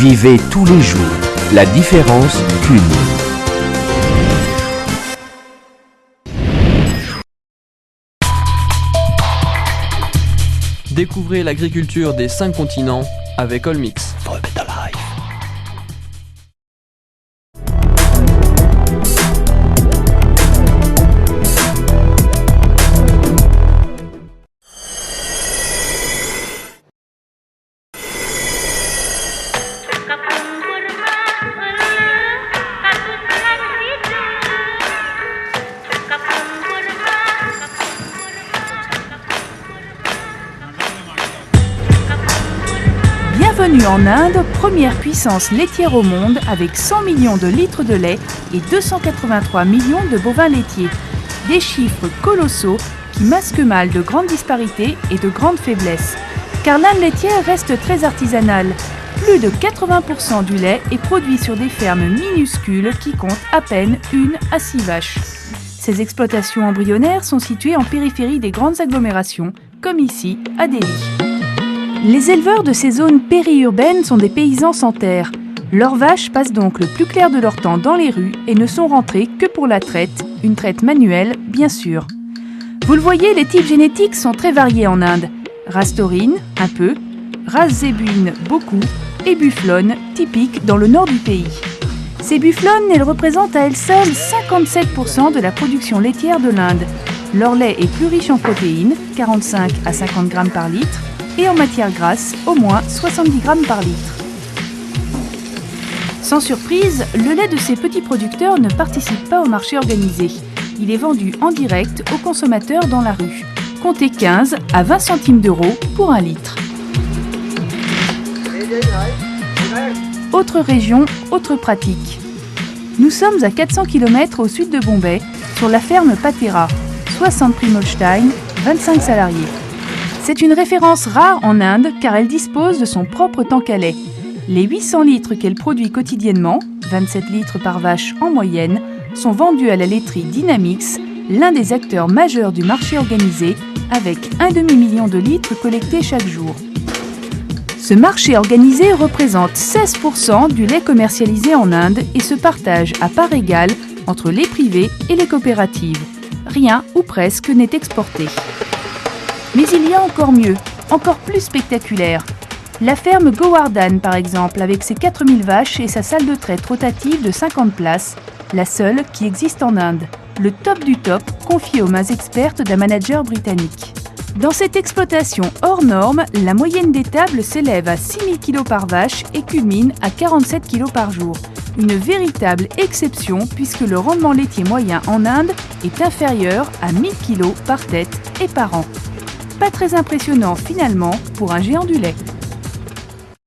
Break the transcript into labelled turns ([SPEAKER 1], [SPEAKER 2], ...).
[SPEAKER 1] Vivez tous les jours la différence qu'une.
[SPEAKER 2] Découvrez l'agriculture des 5 continents avec Olmix.
[SPEAKER 3] Bienvenue en Inde, première puissance laitière au monde avec 100 millions de litres de lait et 283 millions de bovins laitiers. Des chiffres colossaux qui masquent mal de grandes disparités et de grandes faiblesses. Car l'Inde laitière reste très artisanale. Plus de 80% du lait est produit sur des fermes minuscules qui comptent à peine 1 à 6 vaches. Ces exploitations embryonnaires sont situées en périphérie des grandes agglomérations, comme ici à Delhi. Les éleveurs de ces zones périurbaines sont des paysans sans terre. Leurs vaches passent donc le plus clair de leur temps dans les rues et ne sont rentrées que pour la traite, une traite manuelle bien sûr. Vous le voyez, les types génétiques sont très variés en Inde. Race taurine, un peu, race zébune, beaucoup, et bufflonne, typique dans le nord du pays. Ces bufflonnes, elles représentent à elles seules 57% de la production laitière de l'Inde. Leur lait est plus riche en protéines, 45 à 50 grammes par litre, et en matière grasse, au moins 70 grammes par litre. Sans surprise, le lait de ces petits producteurs ne participe pas au marché organisé. Il est vendu en direct aux consommateurs dans la rue. Comptez 15 à 20 centimes d'euros pour un litre. Autre région, autre pratique. Nous sommes à 400 km au sud de Bombay, sur la ferme Patera, 60 Primolstein, 25 salariés. C'est une référence rare en Inde car elle dispose de son propre tank à lait. Les 800 litres qu'elle produit quotidiennement, 27 litres par vache en moyenne, sont vendus à la laiterie Dynamix, l'un des acteurs majeurs du marché organisé, avec 1,5 million de litres collectés chaque jour. Ce marché organisé représente 16% du lait commercialisé en Inde et se partage à part égale entre les privés et les coopératives. Rien ou presque n'est exporté. Mais il y a encore mieux, encore plus spectaculaire. La ferme Govardhan, par exemple, avec ses 4000 vaches et sa salle de traite rotative de 50 places, la seule qui existe en Inde. Le top du top, confié aux mains expertes d'un manager britannique. Dans cette exploitation hors norme, la moyenne des tables s'élève à 6000 kg par vache et culmine à 47 kg par jour. Une véritable exception puisque le rendement laitier moyen en Inde est inférieur à 1000 kg par tête et par an. Pas très impressionnant finalement pour un géant du lait.